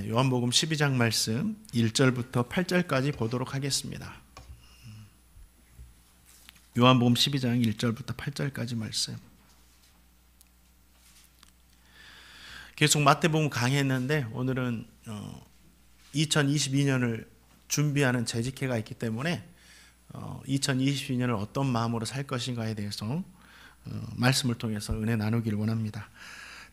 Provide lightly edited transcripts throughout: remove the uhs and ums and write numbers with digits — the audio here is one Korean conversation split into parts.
요한복음 12장 말씀 1절부터 8절까지 보도록 하겠습니다. 요한복음 12장 1절부터 8절까지 말씀. 계속 마태복음 강의했는데 오늘은 2022년을 준비하는 재직회가 있기 때문에 2022년을 어떤 마음으로 살 것인가에 대해서 말씀을 통해서 은혜 나누기를 원합니다.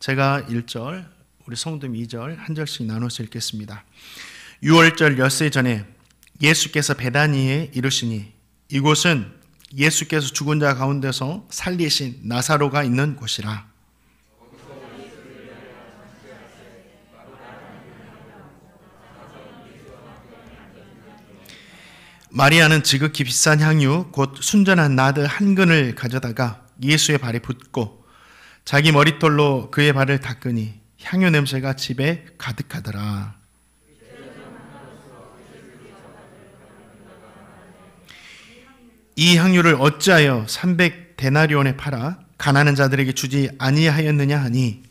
제가 1절, 우리 성도님 2절 한 절씩 나눠서 읽겠습니다. 6월절 엿새 전에 예수께서 베다니에 이르시니 이곳은 예수께서 죽은 자 가운데서 살리신 나사로가 있는 곳이라. 마리아는 지극히 비싼 향유 곧 순전한 나드 한 근을 가져다가 예수의 발에 붓고 자기 머리털로 그의 발을 닦으니 향유 냄새가 집에 가득하더라. 이 향유를 어찌하여 300데나리온에 팔아 가난한 자들에게 주지 아니하였느냐 하니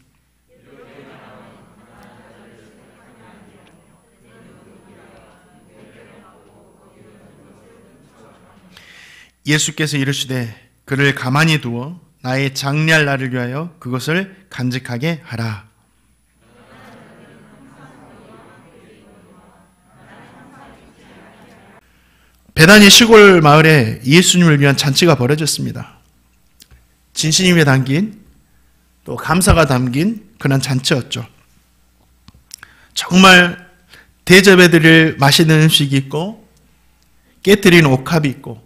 예수께서 이르시되 그를 가만히 두어 나의 장례할 날을 위하여 그것을 간직하게 하라. 베다니 시골 마을에 예수님을 위한 잔치가 벌어졌습니다. 진심이 담긴 또 감사가 담긴 그런 잔치였죠. 정말 대접해 드릴 맛있는 음식이 있고 깨뜨린 옥합이 있고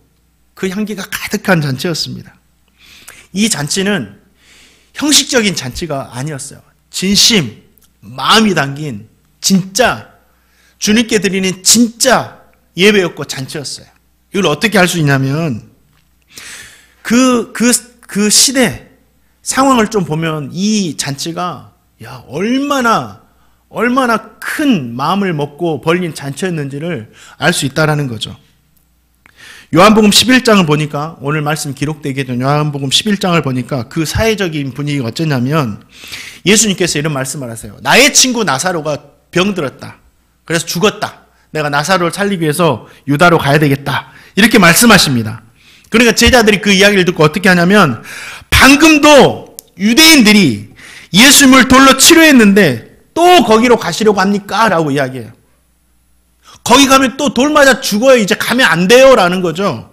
그 향기가 가득한 잔치였습니다. 이 잔치는 형식적인 잔치가 아니었어요. 진심, 마음이 담긴 진짜 주님께 드리는 진짜 예배였고 잔치였어요. 이걸 어떻게 할 수 있냐면 그 시대 상황을 좀 보면 이 잔치가 얼마나 큰 마음을 먹고 벌린 잔치였는지를 알 수 있다라는 거죠. 요한복음 11장을 보니까 오늘 말씀 기록되게 된 요한복음 11장을 보니까 그 사회적인 분위기가 어쩌냐면 예수님께서 이런 말씀을 하세요. 나의 친구 나사로가 병들었다. 그래서 죽었다. 내가 나사로를 살리기 위해서 유다로 가야 되겠다. 이렇게 말씀하십니다. 그러니까 제자들이 그 이야기를 듣고 어떻게 하냐면 방금도 유대인들이 예수님을 돌로 치료했는데 또 거기로 가시려고 합니까? 라고 이야기해요. 거기 가면 또 돌 맞아 죽어요. 이제 가면 안 돼요. 라는 거죠.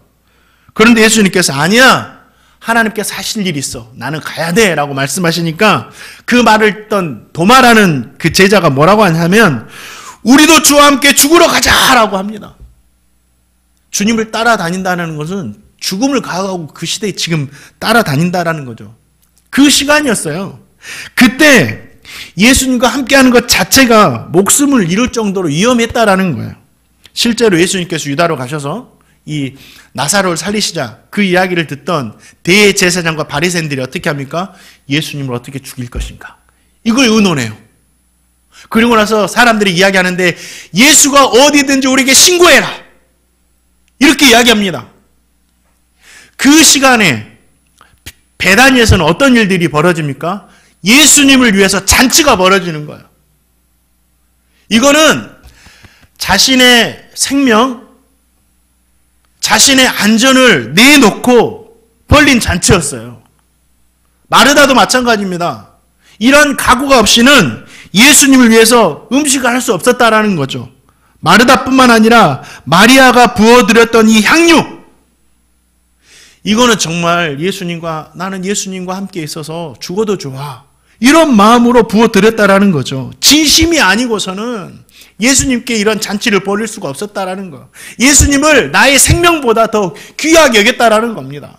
그런데 예수님께서 아니야. 하나님께서 하실 일이 있어. 나는 가야 돼. 라고 말씀하시니까 그 말을 듣던 도마라는 그 제자가 뭐라고 하냐면 우리도 주와 함께 죽으러 가자라고 합니다. 주님을 따라다닌다는 것은 죽음을 각오하고 그 시대에 지금 따라다닌다라는 거죠. 그 시간이었어요. 그때 예수님과 함께하는 것 자체가 목숨을 잃을 정도로 위험했다라는 거예요. 실제로 예수님께서 유다로 가셔서 이 나사로를 살리시자 그 이야기를 듣던 대제사장과 바리새인들이 어떻게 합니까? 예수님을 어떻게 죽일 것인가? 이걸 의논해요. 그리고 나서 사람들이 이야기하는데 예수가 어디든지 우리에게 신고해라. 이렇게 이야기합니다. 그 시간에 베다니에서는 어떤 일들이 벌어집니까? 예수님을 위해서 잔치가 벌어지는 거예요. 이거는 자신의 생명, 자신의 안전을 내놓고 벌린 잔치였어요. 마르다도 마찬가지입니다. 이런 각오가 없이는 예수님을 위해서 음식을 할 수 없었다라는 거죠. 마르다뿐만 아니라 마리아가 부어드렸던 이 향유, 이거는 정말 나는 예수님과 함께 있어서 죽어도 좋아. 이런 마음으로 부어드렸다라는 거죠. 진심이 아니고서는 예수님께 이런 잔치를 벌일 수가 없었다라는 거. 예수님을 나의 생명보다 더 귀하게 여겼다라는 겁니다.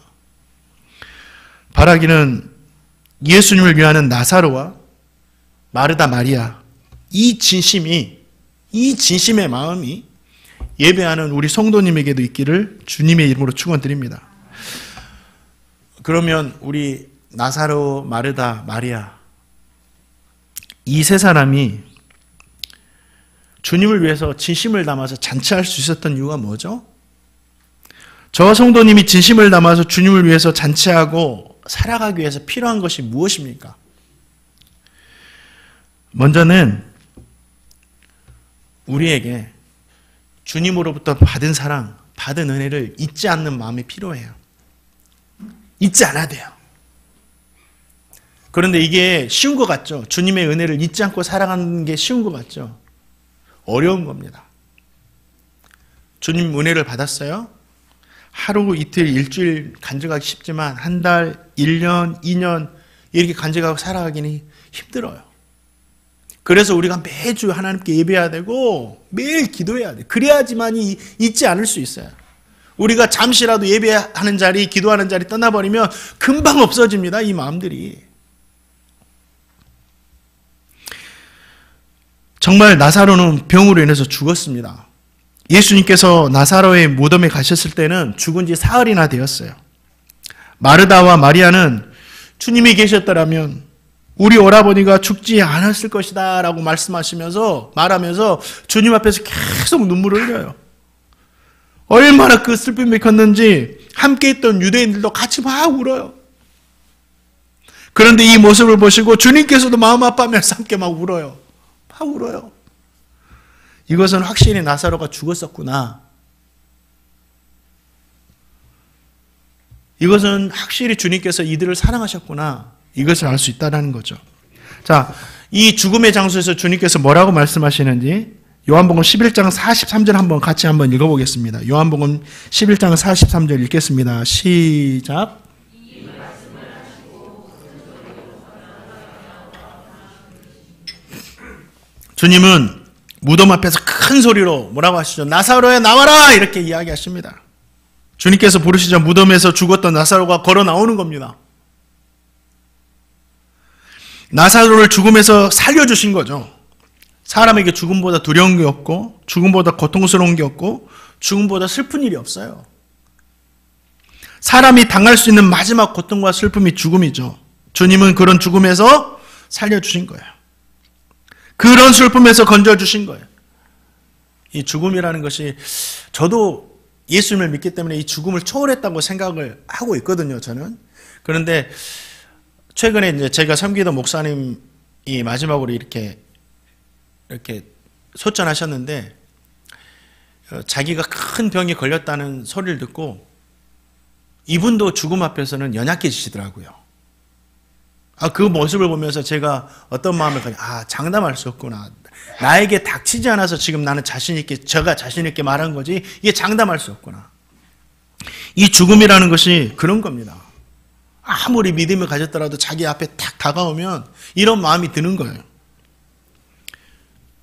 바라기는 예수님을 위하는 나사로와 마르다 마리아, 이 진심의 마음이 예배하는 우리 성도님에게도 있기를 주님의 이름으로 축원드립니다. 그러면 우리 나사로, 마르다, 마리아 이 세 사람이 주님을 위해서 진심을 담아서 잔치할 수 있었던 이유가 뭐죠? 저 성도님이 진심을 담아서 주님을 위해서 잔치하고 살아가기 위해서 필요한 것이 무엇입니까? 먼저는 우리에게 주님으로부터 받은 사랑, 받은 은혜를 잊지 않는 마음이 필요해요. 잊지 않아야 돼요. 그런데 이게 쉬운 것 같죠? 주님의 은혜를 잊지 않고 살아가는 게 쉬운 것 같죠? 어려운 겁니다. 주님 은혜를 받았어요? 하루, 이틀, 일주일 간직하기 쉽지만 한 달, 1년, 2년 이렇게 간직하고 살아가기는 힘들어요. 그래서 우리가 매주 하나님께 예배해야 되고 매일 기도해야 돼. 그래야지만이 잊지 않을 수 있어요. 우리가 잠시라도 예배하는 자리, 기도하는 자리 떠나버리면 금방 없어집니다. 이 마음들이. 정말 나사로는 병으로 인해서 죽었습니다. 예수님께서 나사로의 무덤에 가셨을 때는 죽은 지 사흘이나 되었어요. 마르다와 마리아는 주님이 계셨더라면 우리 오라버니가 죽지 않았을 것이다 라고 말하면서 주님 앞에서 계속 눈물을 흘려요. 얼마나 그 슬픔이 컸는지 함께 있던 유대인들도 같이 막 울어요. 그런데 이 모습을 보시고 주님께서도 마음 아파하면서 함께 막 울어요. 막 울어요. 이것은 확실히 나사로가 죽었었구나. 이것은 확실히 주님께서 이들을 사랑하셨구나. 이것을 알 수 있다는 거죠. 자, 이 죽음의 장소에서 주님께서 뭐라고 말씀하시는지 요한복음 11장 43절 같이 한번 읽어보겠습니다. 요한복음 11장 43절 읽겠습니다. 시작. 주님은 무덤 앞에서 큰 소리로 뭐라고 하시죠? 나사로야 나와라! 이렇게 이야기하십니다. 주님께서 부르시자 무덤에서 죽었던 나사로가 걸어 나오는 겁니다. 나사로를 죽음에서 살려주신 거죠. 사람에게 죽음보다 두려운 게 없고 죽음보다 고통스러운 게 없고 죽음보다 슬픈 일이 없어요. 사람이 당할 수 있는 마지막 고통과 슬픔이 죽음이죠. 주님은 그런 죽음에서 살려주신 거예요. 그런 슬픔에서 건져주신 거예요. 이 죽음이라는 것이 저도 예수님을 믿기 때문에 이 죽음을 초월했다고 생각을 하고 있거든요, 저는. 그런데 최근에 이제 제가 섬기던 목사님이 마지막으로 이렇게 소천하셨는데 자기가 큰 병에 걸렸다는 소리를 듣고 이분도 죽음 앞에서는 연약해지시더라고요. 그 모습을 보면서 제가 어떤 마음을 가지고 장담할 수 없구나. 나에게 닥치지 않아서 지금 나는 제가 자신 있게 말한 거지 이게 장담할 수 없구나. 이 죽음이라는 것이 그런 겁니다. 아무리 믿음을 가졌더라도 자기 앞에 탁 다가오면 이런 마음이 드는 거예요.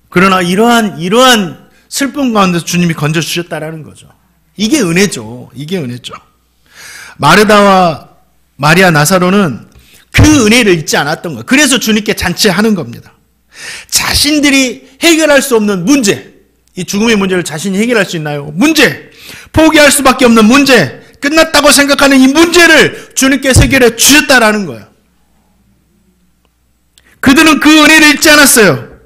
그러나 이러한 슬픔 가운데서 주님이 건져주셨다라는 거죠. 이게 은혜죠. 이게 은혜죠. 마르다와 마리아 나사로는 그 은혜를 잊지 않았던 거예요. 그래서 주님께 잔치하는 겁니다. 자신들이 해결할 수 없는 문제, 이 죽음의 문제를 자신이 해결할 수 있나요? 문제, 포기할 수밖에 없는 문제, 끝났다고 생각하는 이 문제를 주님께서 해결해 주셨다라는 거예요. 그들은 그 은혜를 잊지 않았어요.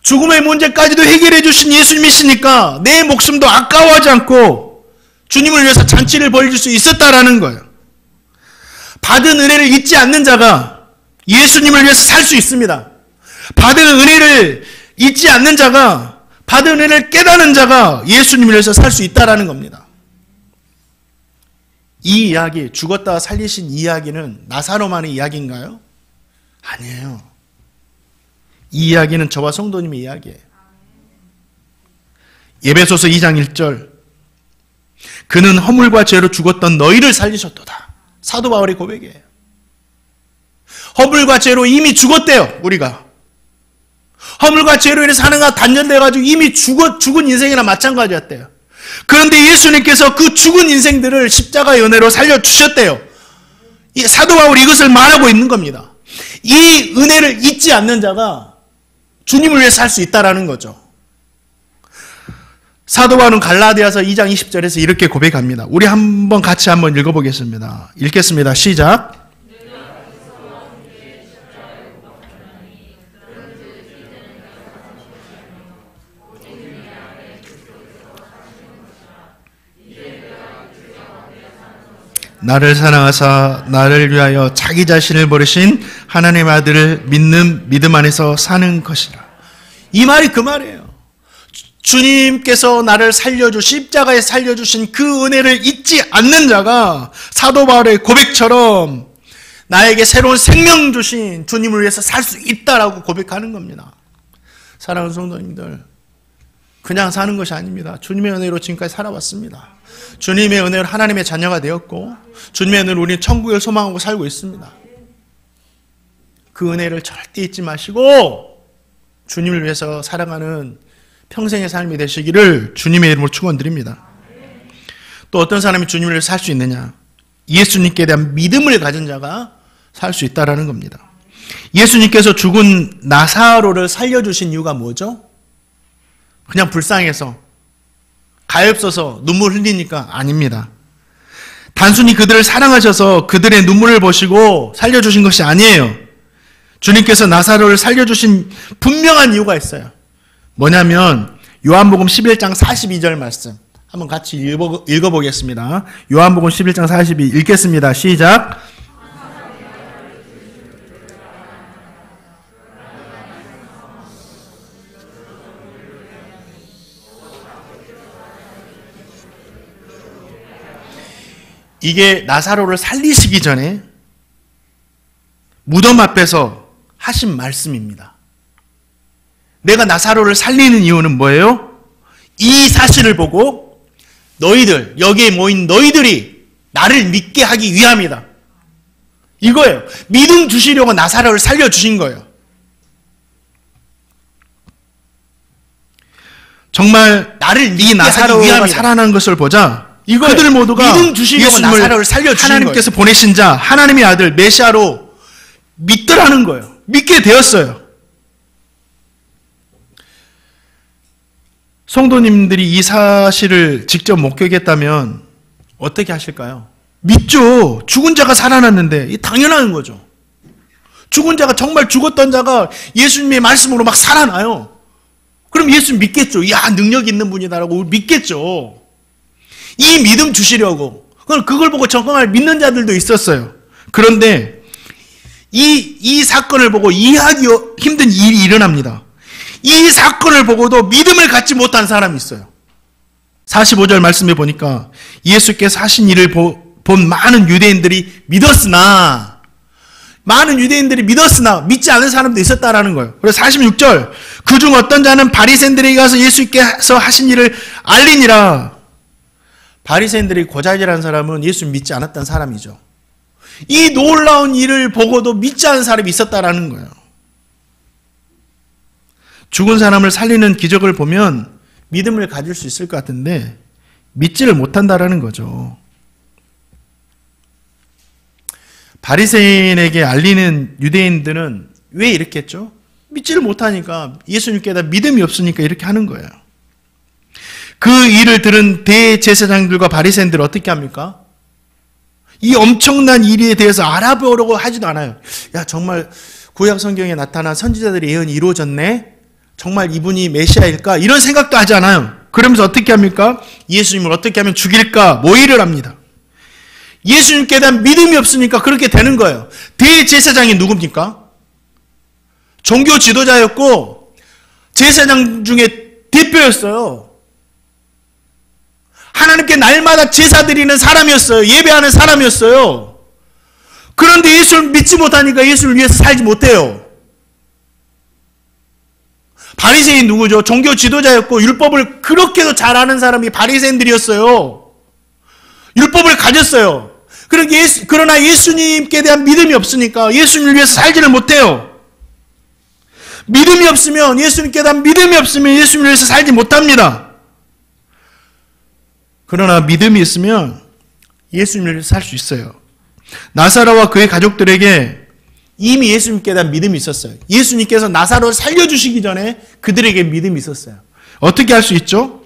죽음의 문제까지도 해결해 주신 예수님이시니까 내 목숨도 아까워하지 않고 주님을 위해서 잔치를 벌일 수 있었다라는 거예요. 받은 은혜를 잊지 않는 자가 예수님을 위해서 살 수 있습니다. 받은 은혜를 잊지 않는 자가, 받은 은혜를 깨닫는 자가 예수님을 위해서 살 수 있다라는 겁니다. 이 이야기, 죽었다가 살리신 이야기는 나사로만의 이야기인가요? 아니에요. 이 이야기는 저와 성도님의 이야기예요. 에베소서 2장 1절, 그는 허물과 죄로 죽었던 너희를 살리셨도다. 사도 바울의 고백이에요. 허물과 죄로 이미 죽었대요, 우리가. 허물과 죄로 인해서 하나가 단절돼가지고 이미 죽은 인생이나 마찬가지였대요. 그런데 예수님께서 그 죽은 인생들을 십자가의 은혜로 살려주셨대요. 사도 바울이 이것을 말하고 있는 겁니다. 이 은혜를 잊지 않는 자가 주님을 위해 살 수 있다라는 거죠. 사도 바울은 갈라디아서 2장 20절에서 이렇게 고백합니다. 우리 같이 한번 읽어보겠습니다. 읽겠습니다. 시작. 나를 사랑하사 나를 위하여 자기 자신을 버리신 하나님의 아들을 믿는 믿음 안에서 사는 것이라. 이 말이 그 말이에요. 주님께서 나를 십자가에 살려주신 그 은혜를 잊지 않는 자가 사도 바울의 고백처럼 나에게 새로운 생명 주신 주님을 위해서 살 수 있다라고 고백하는 겁니다. 사랑하는 성도님들, 그냥 사는 것이 아닙니다. 주님의 은혜로 지금까지 살아왔습니다. 주님의 은혜로 하나님의 자녀가 되었고 주님의 은혜로 우리는 천국을 소망하고 살고 있습니다. 그 은혜를 절대 잊지 마시고 주님을 위해서 살아가는 평생의 삶이 되시기를 주님의 이름으로 축원드립니다. 또 어떤 사람이 주님을 위해서 살 수 있느냐? 예수님께 대한 믿음을 가진 자가 살 수 있다라는 겁니다. 예수님께서 죽은 나사로를 살려주신 이유가 뭐죠? 그냥 불쌍해서, 가엾어서 눈물 흘리니까 아닙니다. 단순히 그들을 사랑하셔서 그들의 눈물을 보시고 살려주신 것이 아니에요. 주님께서 나사로를 살려주신 분명한 이유가 있어요. 뭐냐면 요한복음 11장 42절 말씀 한번 같이 읽어보겠습니다. 요한복음 11장 42 읽겠습니다. 시작. 이게 나사로를 살리시기 전에 무덤 앞에서 하신 말씀입니다. 내가 나사로를 살리는 이유는 뭐예요? 이 사실을 보고 너희들, 여기에 모인 너희들이 나를 믿게 하기 위함이다. 이거예요. 믿음 주시려고 나사로를 살려주신 거예요. 정말 나를 믿게 나사로가 하기 위함이다. 살아나는 것을 보자. 이거예요. 그들 모두가 믿음 주시려고 나사로를 살려주신 하나님께서 거예요. 보내신 자, 하나님의 아들 메시아로 믿더라는 거예요. 믿게 되었어요. 성도님들이 이 사실을 직접 목격했다면 어떻게 하실까요? 믿죠. 죽은 자가 살아났는데 당연한 거죠. 죽은 자가, 정말 죽었던 자가 예수님의 말씀으로 막 살아나요. 그럼 예수 믿겠죠. 야, 능력 있는 분이다라고 믿겠죠. 이 믿음 주시려고. 그걸 보고 정말 믿는 자들도 있었어요. 그런데 이 사건을 보고 이해하기 힘든 일이 일어납니다. 이 사건을 보고도 믿음을 갖지 못한 사람이 있어요. 45절 말씀에 보니까 예수께서 하신 일을 본 많은 유대인들이 믿었으나 믿지 않은 사람도 있었다라는 거예요. 그래서 46절, 그중 어떤 자는 바리새인들에게 가서 예수께서 하신 일을 알리니라. 바리새인들이 고자질한 사람은 예수 믿지 않았던 사람이죠. 이 놀라운 일을 보고도 믿지 않은 사람이 있었다라는 거예요. 죽은 사람을 살리는 기적을 보면 믿음을 가질 수 있을 것 같은데 믿지를 못한다라는 거죠. 바리새인에게 알리는 유대인들은 왜 이렇게 했죠? 믿지를 못하니까, 예수님께 다 믿음이 없으니까 이렇게 하는 거예요. 그 일을 들은 대제사장들과 바리새인들은 어떻게 합니까? 이 엄청난 일에 대해서 알아보려고 하지도 않아요. 야, 정말 구약 성경에 나타난 선지자들의 예언이 이루어졌네? 정말 이분이 메시아일까? 이런 생각도 하지 않아요. 그러면서 어떻게 합니까? 예수님을 어떻게 하면 죽일까? 모의를 합니다. 예수님께 대한 믿음이 없으니까 그렇게 되는 거예요. 대제사장이 누굽니까? 종교 지도자였고 제사장 중에 대표였어요. 하나님께 날마다 제사 드리는 사람이었어요. 예배하는 사람이었어요. 그런데 예수를 믿지 못하니까 예수를 위해서 살지 못해요. 바리새인 누구죠? 종교 지도자였고 율법을 그렇게도 잘 아는 사람이 바리새인들이었어요. 율법을 가졌어요. 그러나 예수님께 대한 믿음이 없으니까 예수님을 위해서 살지를 못해요. 믿음이 없으면, 예수님께 대한 믿음이 없으면 예수님을 위해서 살지 못합니다. 그러나 믿음이 있으면 예수님을 위해서 살 수 있어요. 나사로와 그의 가족들에게 이미 예수님께 대한 믿음이 있었어요. 예수님께서 나사로를 살려주시기 전에 그들에게 믿음이 있었어요. 어떻게 할 수 있죠?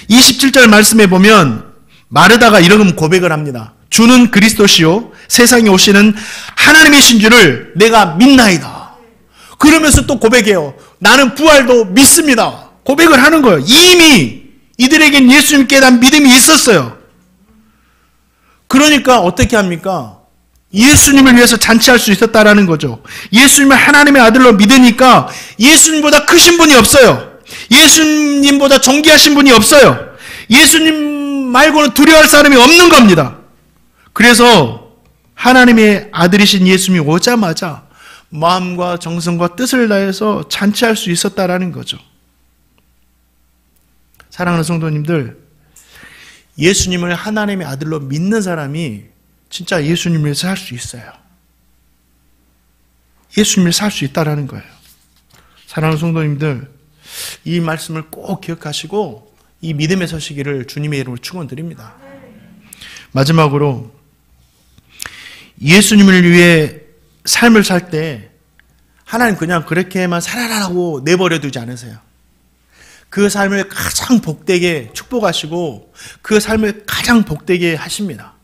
27절 말씀에 보면 마르다가 이런 고백을 합니다. 주는 그리스도시요 세상에 오시는 하나님이신 줄을 내가 믿나이다. 그러면서 또 고백해요. 나는 부활도 믿습니다. 고백을 하는 거예요. 이미 이들에겐 예수님께 대한 믿음이 있었어요. 그러니까 어떻게 합니까? 예수님을 위해서 잔치할 수 있었다라는 거죠. 예수님을 하나님의 아들로 믿으니까 예수님보다 크신 분이 없어요. 예수님보다 존귀하신 분이 없어요. 예수님 말고는 두려워할 사람이 없는 겁니다. 그래서 하나님의 아들이신 예수님이 오자마자 마음과 정성과 뜻을 다해서 잔치할 수 있었다라는 거죠. 사랑하는 성도님들, 예수님을 하나님의 아들로 믿는 사람이 진짜 예수님을 위해서 할 수 있어요. 예수님을 살 수 있다라는 거예요. 사랑하는 성도님들, 이 말씀을 꼭 기억하시고 이 믿음에 서시기를 주님의 이름으로 축원드립니다. 마지막으로 예수님을 위해 삶을 살 때 하나님 그냥 그렇게만 살아라라고 내버려 두지 않으세요. 그 삶을 가장 복되게 축복하시고 그 삶을 가장 복되게 하십니다.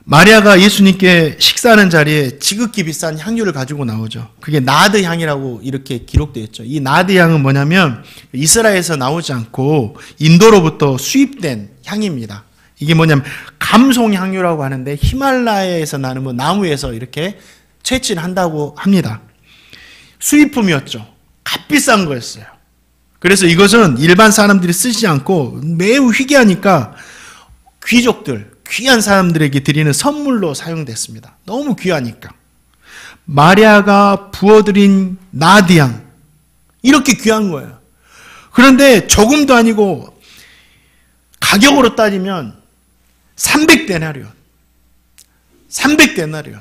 마리아가 예수님께 식사하는 자리에 지극히 비싼 향유를 가지고 나오죠. 그게 나드 향이라고 이렇게 기록되어 있죠. 이 나드 향은 뭐냐면 이스라엘에서 나오지 않고 인도로부터 수입된 향입니다. 이게 뭐냐면 감송향유라고 하는데 히말라야에서 나는 뭐 나무에서 이렇게 채취한다고 합니다. 수입품이었죠. 값비싼 거였어요. 그래서 이것은 일반 사람들이 쓰지 않고 매우 희귀하니까 귀족들, 귀한 사람들에게 드리는 선물로 사용됐습니다. 너무 귀하니까. 마리아가 부어드린 나드향, 이렇게 귀한 거예요. 그런데 조금도 아니고 가격으로 따지면 300데나리온. 300데나리온.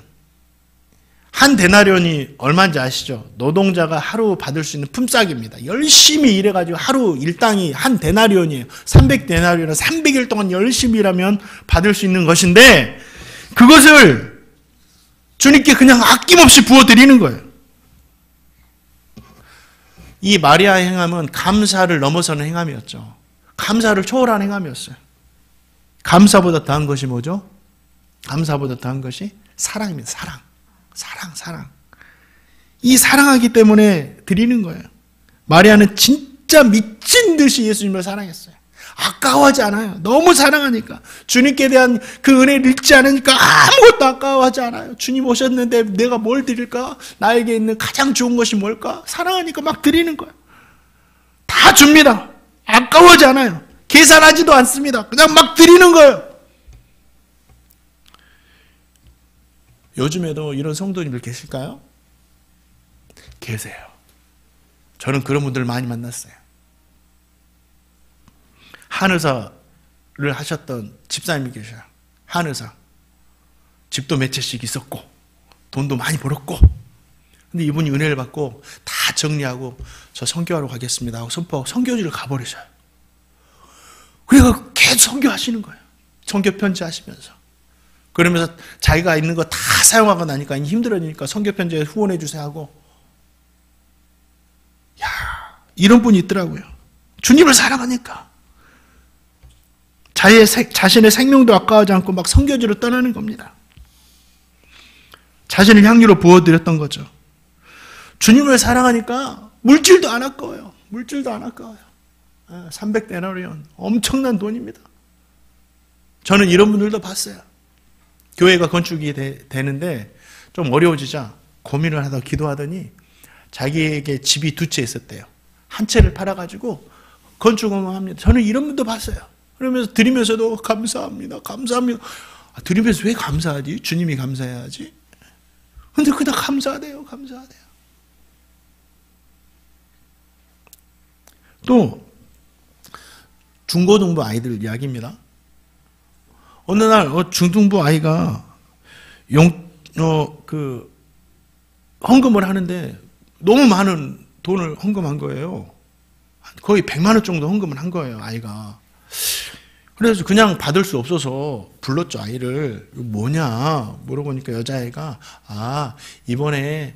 한 데나리온이 얼마인지 아시죠? 노동자가 하루 받을 수 있는 품삯입니다. 열심히 일해가지고 하루 일당이 한 데나리온이에요. 300데나리온은 300일 동안 열심히 일하면 받을 수 있는 것인데 그것을 주님께 그냥 아낌없이 부어드리는 거예요. 이 마리아의 행함은 감사를 넘어서는 행함이었죠. 감사를 초월한 행함이었어요. 감사보다 더한 것이 뭐죠? 감사보다 더한 것이 사랑입니다. 사랑. 이 사랑하기 때문에 드리는 거예요. 마리아는 진짜 미친 듯이 예수님을 사랑했어요. 아까워하지 않아요. 너무 사랑하니까. 주님께 대한 그 은혜를 잃지 않으니까 아무것도 아까워하지 않아요. 주님 오셨는데 내가 뭘 드릴까? 나에게 있는 가장 좋은 것이 뭘까? 사랑하니까 막 드리는 거예요. 다 줍니다. 아까워하지 않아요. 계산하지도 않습니다. 그냥 막 드리는 거예요. 요즘에도 이런 성도님들 계실까요? 계세요. 저는 그런 분들 많이 만났어요. 한의사를 하셨던 집사님이 계셔요. 한의사. 집도 몇 채씩 있었고 돈도 많이 벌었고 근데 이분이 은혜를 받고 다 정리하고 저 선교하러 가겠습니다 하고 선포하고 선교지를 가버리셔요. 그래서 계속 선교하시는 거예요. 선교 편지 하시면서. 그러면서 자기가 있는 거 다 사용하고 나니까 힘들어지니까 선교 편지에 후원해 주세요 하고. 야, 이런 분이 있더라고요. 주님을 사랑하니까. 자신의 생명도 아까워하지 않고 막 선교지로 떠나는 겁니다. 자신을 향유로 부어드렸던 거죠. 주님을 사랑하니까 물질도 안 아까워요. 물질도 안 아까워요. 300데나리온 엄청난 돈입니다. 저는 이런 분들도 봤어요. 교회가 건축이 되는데 좀 어려워지자 고민을 하다가 기도하더니 자기에게 집이 2채 있었대요. 한 채를 팔아가지고 건축을 합니다. 저는 이런 분도 봤어요. 그러면서 드리면서도 감사합니다. 드리면서 왜 감사하지? 주님이 감사해야지. 근데 그냥 감사하대요. 또 중고등부 아이들 이야기입니다. 어느 날 중등부 아이가 헌금을 하는데 너무 많은 돈을 헌금한 거예요. 거의 100만 원 정도 헌금을 한 거예요, 아이가. 그래서 그냥 받을 수 없어서 불렀죠, 아이를. 뭐냐 물어보니까 여자아이가 이번에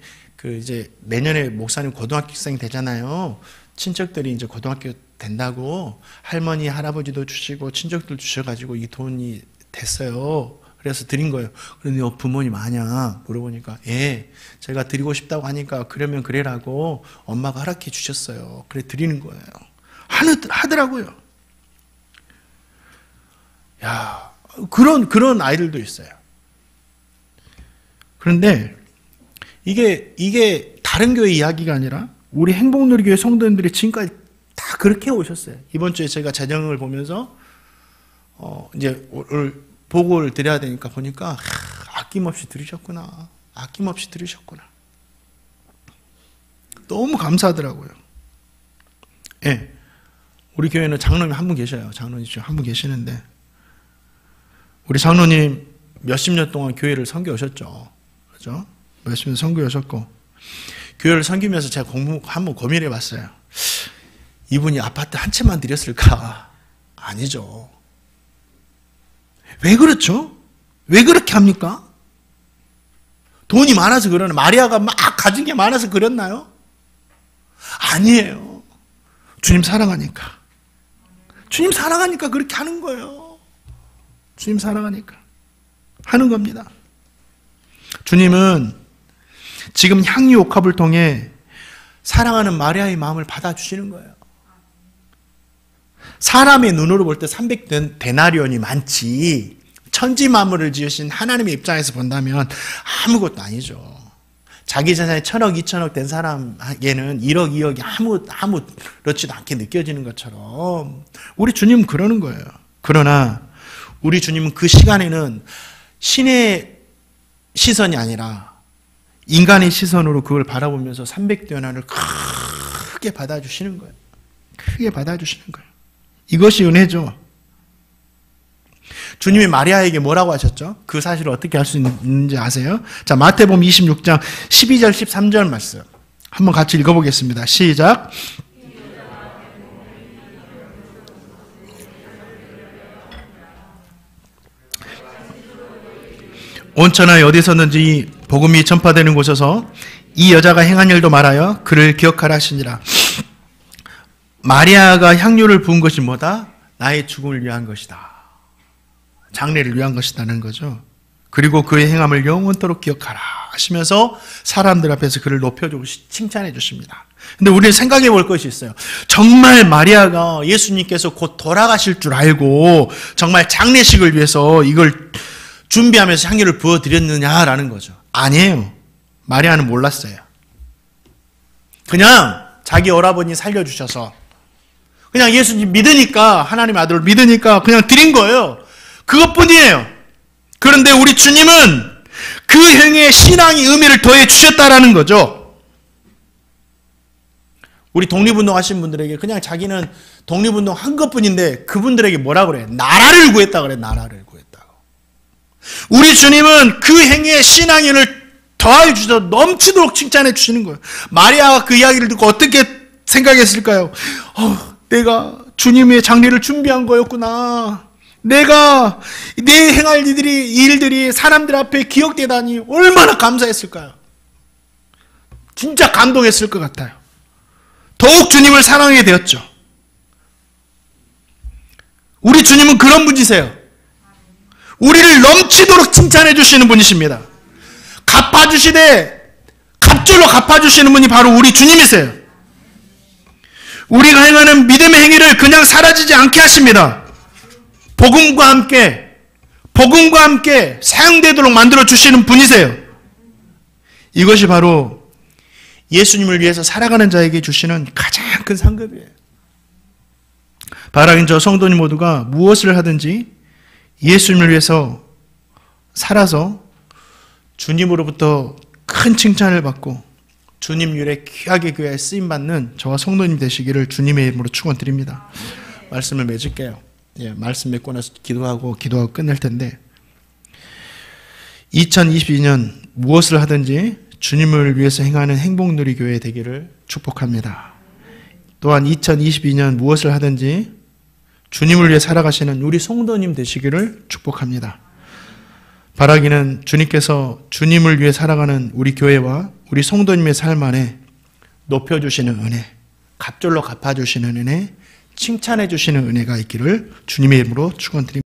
이제 내년에 목사님 고등학교생이 되잖아요. 친척들이 이제 고등학교 된다고 할머니, 할아버지도 주시고 친척들 주셔가지고 이 돈이 됐어요. 그래서 드린 거예요. 그런데 부모님 아냐 물어보니까 제가 드리고 싶다고 하니까 그러면 그래라고 엄마가 허락해 주셨어요. 그래 드리는 거예요. 하더라고요. 야, 그런 아이들도 있어요. 그런데 이게 다른 교회 이야기가 아니라 우리 행복누리교회 성도님들이 지금까지 다 그렇게 오셨어요. 이번 주에 제가 재정을 보면서 이제 오늘 보고를 드려야 되니까 보니까 아낌없이 들으셨구나. 아낌없이 들으셨구나. 너무 감사하더라고요. 예. 우리 교회는 장로님 한 분 계셔요. 장로님 지금 한 분 계시는데 우리 장로님 몇십 년 동안 교회를 섬겨 오셨죠. 그죠? 몇십 년 섬겨 오셨고 교회를 섬기면서 제가 한번 고민해 봤어요. 이분이 아파트 한 채만 드렸을까? 아니죠. 왜 그렇죠? 왜 그렇게 합니까? 돈이 많아서 그러나? 마리아가 막 가진 게 많아서 그랬나요? 아니에요. 주님 사랑하니까. 주님 사랑하니까 그렇게 하는 거예요. 주님 사랑하니까 하는 겁니다. 주님은 지금 향유 옥합을 통해 사랑하는 마리아의 마음을 받아주시는 거예요. 사람의 눈으로 볼 때 300데나리온이 많지 천지 만물을 지으신 하나님의 입장에서 본다면 아무것도 아니죠. 자기 재산이 1000억, 2000억 된 사람에게는 1억, 2억이 아무렇지도 않게 느껴지는 것처럼 우리 주님은 그러는 거예요. 그러나 우리 주님은 그 시간에는 신의 시선이 아니라 인간의 시선으로 그걸 바라보면서 300데나리온을 크게 받아주시는 거예요. 크게 받아주시는 거예요. 이것이 은혜죠. 주님이 마리아에게 뭐라고 하셨죠? 그 사실을 어떻게 할 수 있는지 아세요? 자, 마태복음 26장 12절 13절 말씀 한번 같이 읽어보겠습니다. 시작. 온 천하에 어디서든지 복음이 전파되는 곳에서 이 여자가 행한 일도 말하여 그를 기억하라 하시니라. 마리아가 향유를 부은 것이 뭐다? 나의 죽음을 위한 것이다. 장례를 위한 것이라는 거죠. 그리고 그의 행함을 영원토록 기억하라 하시면서 사람들 앞에서 그를 높여주고 칭찬해 주십니다. 근데 우리는 생각해 볼 것이 있어요. 정말 마리아가 예수님께서 곧 돌아가실 줄 알고 정말 장례식을 위해서 이걸 준비하면서 향유를 부어드렸느냐라는 거죠. 아니에요. 마리아는 몰랐어요. 그냥 자기 오라버니 살려주셔서 그냥 예수님 믿으니까 하나님 아들을 믿으니까 그냥 드린 거예요. 그것뿐이에요. 그런데 우리 주님은 그 행위에 신앙의 의미를 더해 주셨다라는 거죠. 우리 독립운동 하신 분들에게 그냥 자기는 독립운동 한 것뿐인데 그분들에게 뭐라 그래? 나라를 구했다 그래. 나라를 구했다고. 우리 주님은 그 행위에 신앙의 의미를 더해 주셔서 넘치도록 칭찬해 주시는 거예요. 마리아가 그 이야기를 듣고 어떻게 생각했을까요? 내가 주님의 장례를 준비한 거였구나. 내가 내 행할 일들이 사람들 앞에 기억되다니 얼마나 감사했을까요? 진짜 감동했을 것 같아요. 더욱 주님을 사랑하게 되었죠. 우리 주님은 그런 분이세요. 우리를 넘치도록 칭찬해 주시는 분이십니다. 갚아주시되 갑절로 갚아주시는 분이 바로 우리 주님이세요. 우리가 행하는 믿음의 행위를 그냥 사라지지 않게 하십니다. 복음과 함께 사용되도록 만들어 주시는 분이세요. 이것이 바로 예수님을 위해서 살아가는 자에게 주시는 가장 큰 상급이에요. 바라긴 저 성도님 모두가 무엇을 하든지 예수님을 위해서 살아서 주님으로부터 큰 칭찬을 받고 주님 일에 귀하게 교회에 쓰임받는 저와 성도님 되시기를 주님의 이름으로 축원드립니다. 말씀을 맺을게요. 말씀 맺고 나서 기도하고 끝낼 텐데 2022년 무엇을 하든지 주님을 위해서 행하는 행복누리 교회 되기를 축복합니다. 또한 2022년 무엇을 하든지 주님을 위해 살아가시는 우리 성도님 되시기를 축복합니다. 바라기는 주님께서 주님을 위해 살아가는 우리 교회와 우리 성도님의 삶 안에 높여주시는 은혜, 갑절로 갚아주시는 은혜, 칭찬해 주시는 은혜가 있기를 주님의 이름으로 축원드립니다.